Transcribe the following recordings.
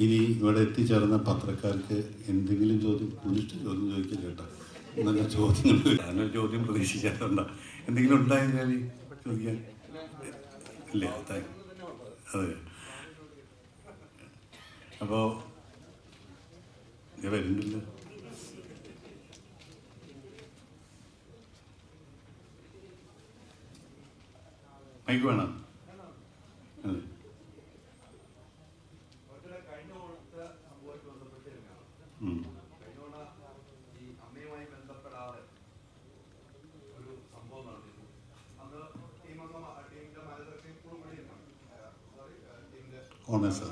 ഇനി ഇവിടെ എത്തിച്ചേർന്ന പത്രക്കാർക്ക് എന്തെങ്കിലും ചോദ്യം ചോദിക്കില്ല കേട്ടോ. നല്ല ചോദ്യങ്ങൾ അങ്ങനെ ചോദ്യം പ്രതീക്ഷിക്കാറുണ്ടോ? എന്തെങ്കിലും ഉണ്ടായിരുന്നാൽ ചോദിക്കാൻ ഇല്ല. അതെ. അപ്പോൾ വരുന്നില്ല. മൈക്ക് വേണം. അതെ. ഓണേഴ്സ്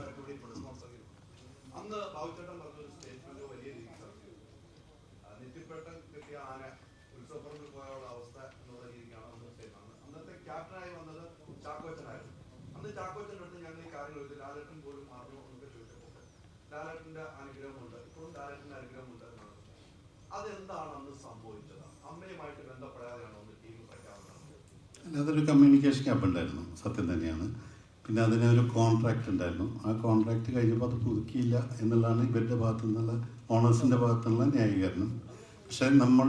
അന്ന് ബാബുച്ചേട്ടൻ പറഞ്ഞൊരു സ്റ്റേറ്റ്മെന്റ് വലിയ രീതിയിൽ ചർച്ച ചെയ്തു. നെറ്റിപ്പേട്ടൻ കിട്ടിയ ആന ഉത്സവപ്പറമ്പിൽ പോയുള്ള അവസ്ഥ എന്നുള്ള രീതിക്കാണ് അന്ന് സ്റ്റേറ്റ്മെന്റ്. അന്നത്തെ ക്യാപ്റ്റനായി വന്നത് ചാക്കോച്ചനായിരുന്നു. അന്ന് ചാക്കോച്ചൻ്റെ അടുത്ത് ഞങ്ങൾ ഈ കാര്യങ്ങൾ ഇത് ലാലേട്ടൻ പോലും മാറുമോ എന്നൊക്കെ ചോദിച്ചപ്പോൾ ലാലേട്ടന്റെ അനുഗ്രഹമുണ്ട്, ഇപ്പോഴും ലാലേട്ടന്റെ അനുഗ്രഹമുണ്ട് എന്നാണ്. അതെന്താണ് അന്ന് സംഭവിച്ചത്? അമ്മയുമായിട്ട് ബന്ധപ്പെടാതെയാണോ അന്ന് ടീം പ്രഖ്യാപനം? അതൊരു കമ്മ്യൂണിക്കേഷൻ ഗ്യാപ്പ് ഉണ്ടായിരുന്നു, സത്യം തന്നെയാണ്. പിന്നെ അതിനൊരു കോൺട്രാക്റ്റ് ഉണ്ടായിരുന്നു. ആ കോൺട്രാക്റ്റ് കഴിഞ്ഞപ്പോൾ അത് പുതുക്കിയില്ല എന്നുള്ളതാണ് ഇവരുടെ ഭാഗത്തു നിന്നുള്ള, ഓണേഴ്സിൻ്റെ ഭാഗത്തു നിന്നുള്ള ന്യായീകരണം. പക്ഷേ നമ്മൾ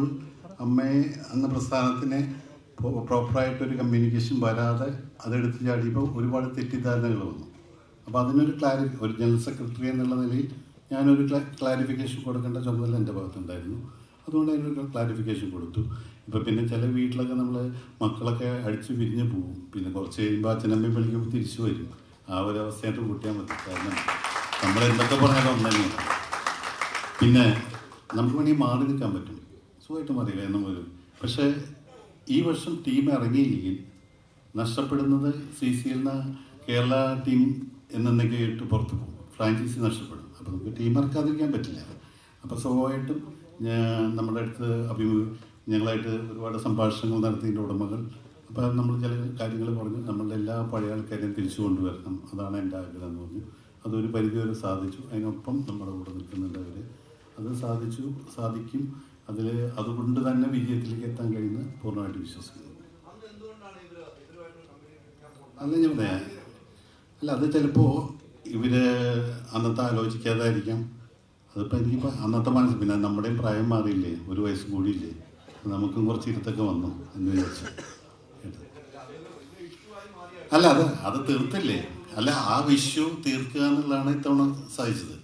അമ്മയെ എന്ന പ്രസ്ഥാനത്തിനെ പ്രോപ്പറായിട്ടൊരു കമ്മ്യൂണിക്കേഷൻ വരാതെ അതെടുത്ത് ചാടിയപ്പോൾ ഒരുപാട് തെറ്റിദ്ധാരണകൾ വന്നു. അപ്പോൾ അതിനൊരു ഒരു ജനറൽ സെക്രട്ടറി എന്നുള്ള നിലയിൽ ഞാനൊരു ക്ലാരിഫിക്കേഷൻ കൊടുക്കേണ്ട ചുമതല എൻ്റെ ഭാഗത്തുണ്ടായിരുന്നു. അതുകൊണ്ട് അതിനൊരു ക്ലാരിഫിക്കേഷൻ കൊടുത്തു. ഇപ്പോൾ പിന്നെ ചില വീട്ടിലൊക്കെ നമ്മൾ മക്കളൊക്കെ അടിച്ച് പിരിഞ്ഞ് പോവും. പിന്നെ കുറച്ച് കഴിയുമ്പോൾ അച്ഛനമ്മയും വിളിക്കുമ്പോൾ തിരിച്ചു വരും. ആ ഒരു അവസ്ഥയായിട്ട് കൂട്ടിയാൽ മതി. കാരണം നമ്മൾ എന്തൊക്കെ പറഞ്ഞാലും ഒന്നെന്നെയാണ്. പിന്നെ നമുക്ക് വേണമെങ്കിൽ മാറി നിൽക്കാൻ പറ്റും, സുഖമായിട്ട് മാറി എന്നും വരും. പക്ഷേ ഈ വർഷം ടീം ഇറങ്ങിയില്ലെങ്കിൽ നഷ്ടപ്പെടുന്നത് CCL കേരള ടീം എന്നൊക്കെയായിട്ട് പുറത്ത് പോകും, ഫ്രാഞ്ചൈസി നഷ്ടപ്പെടും. അപ്പോൾ നമുക്ക് ടീം ഇറക്കാതിരിക്കാൻ പറ്റില്ല. അപ്പോൾ സ്വാഭാവികമായിട്ടും നമ്മുടെ അടുത്ത് ഞങ്ങളായിട്ട് ഒരുപാട് സംഭാഷണങ്ങൾ നടത്തിയതിൻ്റെ ഉടമകൾ. അപ്പോൾ നമ്മൾ ചില കാര്യങ്ങൾ പറഞ്ഞു, നമ്മളുടെ എല്ലാ പഴയ ആൾക്കാരെയും തിരിച്ചു കൊണ്ടുവരണം, അതാണ് എൻ്റെ ആഗ്രഹം എന്ന് പറഞ്ഞു. അതൊരു പരിധി വരെ സാധിച്ചു. അതിനൊപ്പം നമ്മുടെ കൂടെ നിൽക്കുന്നുണ്ട് അവർ. അത് സാധിക്കും. അതുകൊണ്ട് തന്നെ വിജയത്തിലേക്ക് എത്താൻ കഴിയുന്ന പൂർണ്ണമായിട്ട് വിശ്വസിക്കുന്നു. അല്ല ഞാൻ പറയാം, അല്ല അത് ചിലപ്പോൾ ഇവർ അന്നത്തെ ആലോചിക്കാതായിരിക്കാം. അതിപ്പോൾ എനിക്കിപ്പോൾ അന്നത്തെ മനസ്സിൽ, പിന്നെ നമ്മുടെയും പ്രായം മാറിയില്ലേ, ഒരു വയസ്സ് കൂടിയില്ലേ, നമുക്കും കുറച്ച് ഇരുത്തൊക്കെ വന്നു എന്ന് വിചാരിച്ചു. അല്ല അത് തീർത്തില്ലേ. അല്ല ആ വിഷു തീർക്കുക എന്നുള്ളതാണ് ഇത്തവണ സാധിച്ചത്.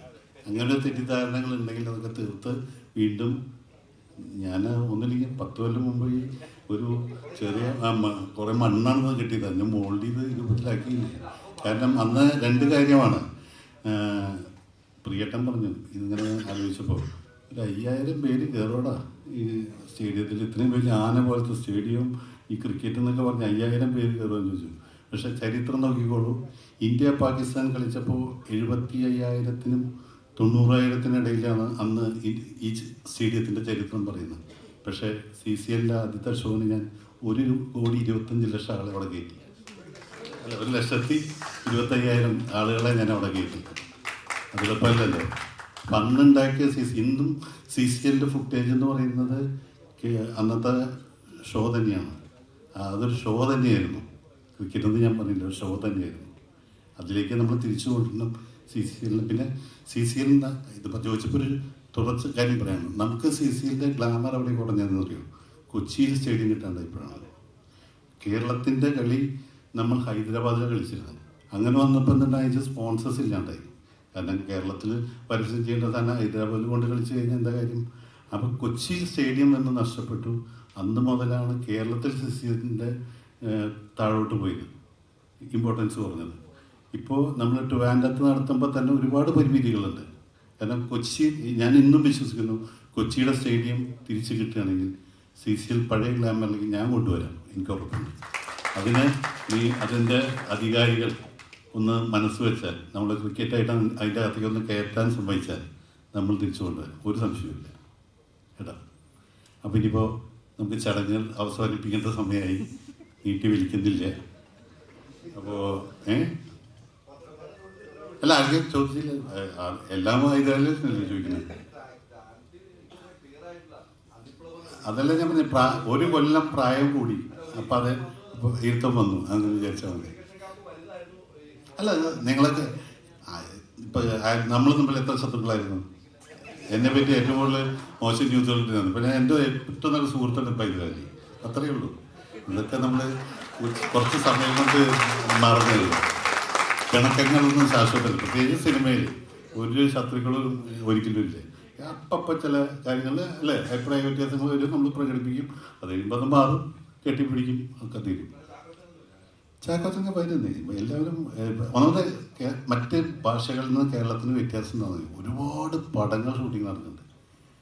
അങ്ങനെ തെറ്റിദ്ധാരണകൾ ഉണ്ടെങ്കിൽ അതൊക്കെ തീർത്ത് വീണ്ടും ഞാൻ ഒന്നില്ലെങ്കിൽ 10 കൊല്ലം മുമ്പ് ഈ ഒരു ചെറിയ കുറേ മണ്ണാണ് കിട്ടിയത്. അതിന് മോൾഡ് ചെയ്ത് രൂപത്തിലാക്കിയില്ലേ. കാരണം അന്ന് 2 കാര്യമാണ്. പ്രിയട്ടൻ പറഞ്ഞു, ഇതിങ്ങനെ ആലോചിച്ചപ്പോൾ ഒരു 5000 പേര് കയറോടാ ഈ സ്റ്റേഡിയത്തിൽ, ഇത്രയും വലിയ ആന പോലത്തെ സ്റ്റേഡിയം, ഈ ക്രിക്കറ്റ് എന്നൊക്കെ പറഞ്ഞ് 5000 പേര് കയറുമെന്ന് ചോദിച്ചു. പക്ഷേ ചരിത്രം നോക്കിക്കോളൂ, ഇന്ത്യ പാകിസ്ഥാൻ കളിച്ചപ്പോൾ 75,000-നും 90,000-ത്തിനിടയിലാണ് അന്ന് ഈ സ്റ്റേഡിയത്തിൻ്റെ ചരിത്രം പറയുന്നത്. പക്ഷേ CCLൻ്റെ ആദ്യത്തെ ഷോന് ഞാൻ 1,25,00,000 ആളെ അവിടെ കയറ്റി. അല്ല, 1,25,000 ആളുകളെ ഞാൻ അവിടെ കയറ്റി. അതിലെപ്പല്ലല്ലോ അന്നുണ്ടാക്കിയ ഇന്നും CCLൻ്റെ ഫുട്ടേജ് എന്ന് പറയുന്നത് അന്നത്തെ ഷോ തന്നെയാണ്. അതൊരു ഷോ തന്നെയായിരുന്നു. ക്രിക്കറ്റെന്ന് ഞാൻ പറഞ്ഞില്ല, ഒരു ഷോ തന്നെയായിരുന്നു. അതിലേക്ക് നമ്മൾ തിരിച്ചു കൊണ്ടുവരണം CCL. പിന്നെ CCL ഇതിപ്പോൾ ചോദിച്ചപ്പോൾ ഒരു തുടർച്ച കാര്യം പറയണം. നമുക്ക് CCLൻ്റെ ഗ്ലാമർ അവിടെ കുറഞ്ഞതെന്ന് അറിയും. കൊച്ചിയിൽ സ്റ്റേഡിയം കിട്ടാണ്ടായപ്പോഴാണ്. കേരളത്തിൻ്റെ കളി നമ്മൾ ഹൈദരാബാദിലാണ് കളിച്ചിരുന്നത്. അങ്ങനെ വന്നപ്പോൾ എന്തുണ്ടായി, സ്പോൺസേഴ്സ് ഇല്ലാണ്ടായി. കാരണം കേരളത്തിൽ പരസ്യം ചെയ്യേണ്ട തന്നെ ഹൈദരാബാദിൽ കൊണ്ട് കളിച്ചു കഴിഞ്ഞാൽ എന്താ കാര്യം. അപ്പോൾ കൊച്ചിയിൽ സ്റ്റേഡിയം എന്ന് നഷ്ടപ്പെട്ടു. അന്ന് മുതലാണ് കേരളത്തിൽ CCLൻ്റെ താഴോട്ട് പോയത്, ഇമ്പോർട്ടൻസ് കുറഞ്ഞത്. ഇപ്പോൾ നമ്മൾ ട്രിവാൻഡ്രത്ത് നടത്തുമ്പോൾ തന്നെ ഒരുപാട് പരിമിതികളുണ്ട്. കാരണം ഞാൻ ഇന്നും വിശ്വസിക്കുന്നു, കൊച്ചിയുടെ സ്റ്റേഡിയം തിരിച്ചു കിട്ടുകയാണെങ്കിൽ CCL പഴയ ഗ്ലാമറിലേക്ക് ഞാൻ കൊണ്ടുവരാം, എനിക്ക് ഉറപ്പുണ്ട്. അതിൻ്റെ അധികാരികൾ ഒന്ന് മനസ്സ് വെച്ചാൽ, നമ്മൾ ക്രിക്കറ്റായിട്ട് അതിൻ്റെ അകത്തേക്ക് ഒന്ന് കയറ്റാൻ സമ്മതിച്ചാൽ നമ്മൾ തിരിച്ചു കൊണ്ടുവരാം, ഒരു സംശയമില്ല കേട്ടോ. അപ്പോൾ ഇനിയിപ്പോൾ നമുക്ക് ചടങ്ങുകൾ അവസാനിപ്പിക്കേണ്ട സമയമായി, നീട്ടി വിളിക്കുന്നില്ല. അപ്പോൾ അല്ല ആർക്കും ചോദിച്ചില്ല, എല്ലാം ഇതല്ലേ ചോദിക്കുന്നത്. അതല്ല ഞാൻ പറഞ്ഞ 1 കൊല്ലം പ്രായം കൂടി, അപ്പം അത് ഇരുത്തം വന്നു അങ്ങനെ വിചാരിച്ചാൽ മതി. അല്ല നിങ്ങളൊക്കെ ഇപ്പം നമ്മൾ തമ്മിൽ എത്ര ശത്രുക്കളായിരുന്നു? എന്നെ പറ്റി ഏറ്റവും കൂടുതൽ മോശം ന്യൂസുകളിട്ടായിരുന്നു. പിന്നെ എൻ്റെ ഏറ്റവും നല്ല സുഹൃത്തുണ്ട് പൈതലാലി. അത്രയേ ഉള്ളൂ. ഇതൊക്കെ നമ്മൾ കുറച്ച് സമയം കൊണ്ട് മറന്നു. പിണക്കങ്ങളൊന്നും ശാശ്വതമല്ല. പ്രത്യേകിച്ച് സിനിമയിൽ ഒരു ശത്രുക്കളും ഒരിക്കലും ഇല്ലേ. അപ്പം ചില കാര്യങ്ങൾ അല്ലേ അഭിപ്രായ വ്യത്യാസങ്ങൾ വരും, നമ്മൾ പ്രകടിപ്പിക്കും. അത് കഴിയുമ്പോൾ അത് മാറും, കെട്ടിപ്പിടിക്കും, ഒക്കെ തീരും. ചാക്കോച്ചൻ്റെ പൈതന്നെ എല്ലാവരും ഒന്നാമത്തെ മറ്റ് ഭാഷകളിൽ നിന്ന് കേരളത്തിന് വ്യത്യാസം ഉണ്ടാകുന്നത് ഒരുപാട് പടങ്ങൾ ഷൂട്ടിങ് നടക്കുന്നുണ്ട്.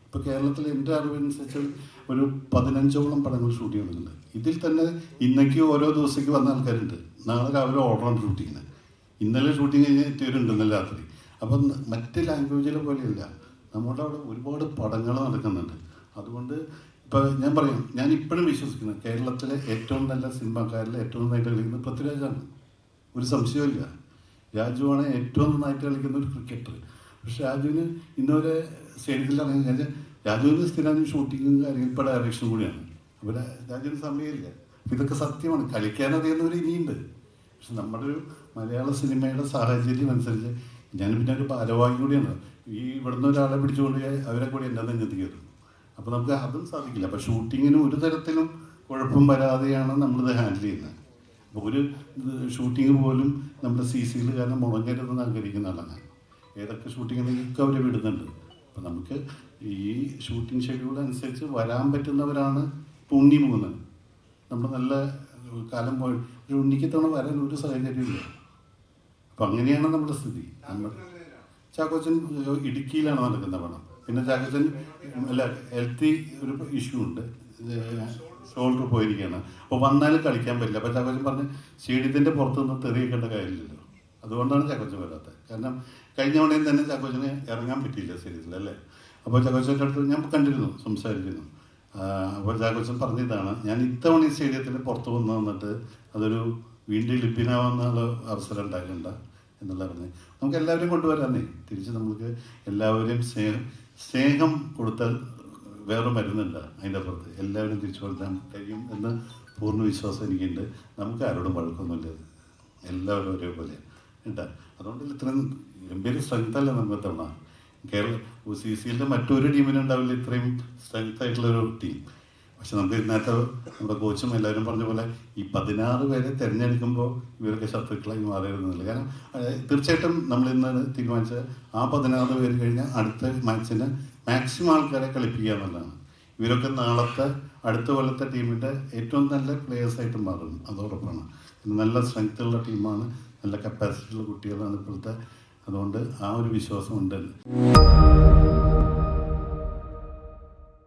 ഇപ്പോൾ കേരളത്തിൽ എൻ്റെ അറിവനുസരിച്ച് ഒരു 15ഓളം പടങ്ങൾ ഷൂട്ടിങ് നടക്കുന്നുണ്ട്. ഇതിൽ തന്നെ ഇന്നേക്ക് ഓരോ ദിവസത്തേക്ക് വന്ന ആൾക്കാരുണ്ട്. നാളെ രാവിലെ ഓർഡറാണ് ഷൂട്ടിങ്ങിന്. ഇന്നലെ ഷൂട്ടിങ് കഴിഞ്ഞ് എത്തിയവരുണ്ട് ഇന്നലെ രാത്രി. അപ്പം മറ്റ് ലാംഗ്വേജിലെ പോലെയല്ല, നമ്മുടെ അവിടെ ഒരുപാട് പടങ്ങൾ നടക്കുന്നുണ്ട്. അതുകൊണ്ട് ഇപ്പോൾ ഞാൻ പറയും, ഞാൻ ഇപ്പോഴും വിശ്വസിക്കുന്നത് കേരളത്തിലെ ഏറ്റവും നല്ല സിനിമാക്കാരിൽ ഏറ്റവും നന്നായിട്ട് കളിക്കുന്നത് പൃഥ്വിരാജാണ്. ഒരു സംശയമില്ല. രാജുവാണ് ഏറ്റവും നന്നായിട്ട് കളിക്കുന്ന ഒരു ക്രിക്കറ്റർ. പക്ഷെ രാജുവിന് ഇന്നുവരെ സ്റ്റേഡിയത്തിൽ ഇറങ്ങി കഴിഞ്ഞാൽ രാജുവിന് സ്ഥിരം ഷൂട്ടിങ്ങും കാര്യങ്ങളും ഇപ്പോൾ ഡയറക്ഷനും കൂടിയാണ്. അപ്പോൾ രാജുവിന് സമയമില്ല. അപ്പോൾ ഇതൊക്കെ സത്യമാണ്. കളിക്കാൻ അറിയുന്നവർ ഇനിയുണ്ട്. പക്ഷെ നമ്മുടെ ഒരു മലയാള സിനിമയുടെ സാഹചര്യം അനുസരിച്ച് ഞാൻ പിന്നെ ഒരു ഭാരവാഹി കൂടിയാണ്. ഈ ഇവിടുന്ന് ഒരാളെ പിടിച്ചുകൊണ്ട് അവരെ കൂടി എൻ്റെ നെഞ്ചത്ത് കയറും. അപ്പോൾ നമുക്ക് അതും സാധിക്കില്ല. അപ്പോൾ ഷൂട്ടിങ്ങിന് ഒരു തരത്തിലും കുഴപ്പം വരാതെയാണ് നമ്മളിത് ഹാൻഡിൽ ചെയ്യുന്നത്. അപ്പോൾ ഒരു ഷൂട്ടിങ് പോലും നമ്മുടെ CCയിൽ കാരണം മുടങ്ങരുതെന്ന് ആഗ്രഹിക്കുന്ന ആളാണ്. ഏതൊക്കെ ഷൂട്ടിങ്ങിനൊക്കെ അവർ വിടുന്നുണ്ട്. അപ്പോൾ നമുക്ക് ഈ ഷൂട്ടിംഗ് ഷെഡ്യൂൾ അനുസരിച്ച് വരാൻ പറ്റുന്നവരാണ് ഇപ്പോൾ ഉണ്ണി മൂന്ന്. നമ്മൾ നല്ല കാലം പോയി ഒരു ഉണ്ണിക്ക് തവണ വരാൻ ഒരു സാഹചര്യമില്ല. അപ്പം അങ്ങനെയാണ് നമ്മുടെ സ്ഥിതി. നമ്മൾ ചാക്കോച്ചൻ ഇടുക്കിയിലാണ് നടക്കുന്ന പണം. പിന്നെ ചാക്കോച്ചൻ അല്ല ഹെൽത്തി ഒരു ഇഷ്യൂ ഉണ്ട്, ഷോൾഡർ പോയിരിക്കുകയാണ്. അപ്പോൾ വന്നാലും കളിക്കാൻ പറ്റില്ല. അപ്പോൾ ചാക്കോച്ചൻ പറഞ്ഞ് സ്റ്റേഡിയത്തിൻ്റെ പുറത്തുനിന്ന് തെറിയിക്കേണ്ട കാര്യമില്ലല്ലോ. അതുകൊണ്ടാണ് ചാക്കോച്ചൻ വരാത്തത്. കാരണം കഴിഞ്ഞ തവണയും തന്നെ ചാക്കോച്ചന് ഇറങ്ങാൻ പറ്റിയില്ല സ്റ്റേഡിയത്തിൽ അല്ലേ. അപ്പോൾ ചാക്കോച്ചൻ്റെ അടുത്ത് ഞാൻ കണ്ടിരുന്നു, സംസാരിച്ചിരുന്നു. അപ്പോൾ ചാക്കോച്ചൻ പറഞ്ഞതാണ്, ഞാൻ ഇത്തവണ ഈ സ്റ്റേഡിയത്തിൽ പുറത്ത് വന്നിട്ട് അതൊരു വീണ്ടും ലഭ്യനാവുന്നുള്ള അവസരം ഉണ്ടാകണ്ട എന്നുള്ള പറഞ്ഞ് നമുക്ക് എല്ലാവരെയും കൊണ്ടുവരാന്നേ. തിരിച്ച് നമുക്ക് എല്ലാവരെയും സ്നേഹം കൊടുത്താൽ വേറെ മരുന്നുണ്ട് അതിൻ്റെ അപ്പുറത്ത്. എല്ലാവരും തിരിച്ചു കൊടുക്കാൻ കഴിയും എന്ന പൂർണ്ണ വിശ്വാസം എനിക്കുണ്ട്. നമുക്ക് ആരോടും വഴക്കൊന്നുമില്ല, എല്ലാവരും ഒരേപോലെ കേട്ടാ. അതുകൊണ്ട് ഇത്രയും ഗംഭീര സ്ട്രെങ്തല്ല നമുക്ക് തവണ. CCയിലെ മറ്റൊരു ടീമിനുണ്ടാവില്ല ഇത്രയും സ്ട്രെങ്ത് ആയിട്ടുള്ളൊരു ടീം. പക്ഷെ നമുക്ക് ഇന്നത്തെ നമ്മുടെ കോച്ചും എല്ലാവരും പറഞ്ഞ പോലെ ഈ 16 പേരെ തിരഞ്ഞെടുക്കുമ്പോൾ ഇവരൊക്കെ ശത്രുക്കളായി മാറിയിരുന്നില്ല. കാരണം തീർച്ചയായിട്ടും നമ്മൾ ഇന്ന് തീരുമാനിച്ച ആ 16 പേര് കഴിഞ്ഞാൽ അടുത്ത മാച്ചിന് മാക്സിമം ആൾക്കാരെ കളിപ്പിക്കുക എന്നുള്ളതാണ്. ഇവരൊക്കെ നാളത്തെ അടുത്ത കൊല്ലത്തെ ടീമിൻ്റെ ഏറ്റവും നല്ല പ്ലേയേഴ്സായിട്ട് മാറും, അത് ഉറപ്പാണ്. നല്ല സ്ട്രെങ്ത്തുള്ള ടീമാണ്, നല്ല കപ്പാസിറ്റിയുള്ള കുട്ടികളാണ് ഇപ്പോഴത്തെ. അതുകൊണ്ട് ആ ഒരു വിശ്വാസം ഉണ്ട്.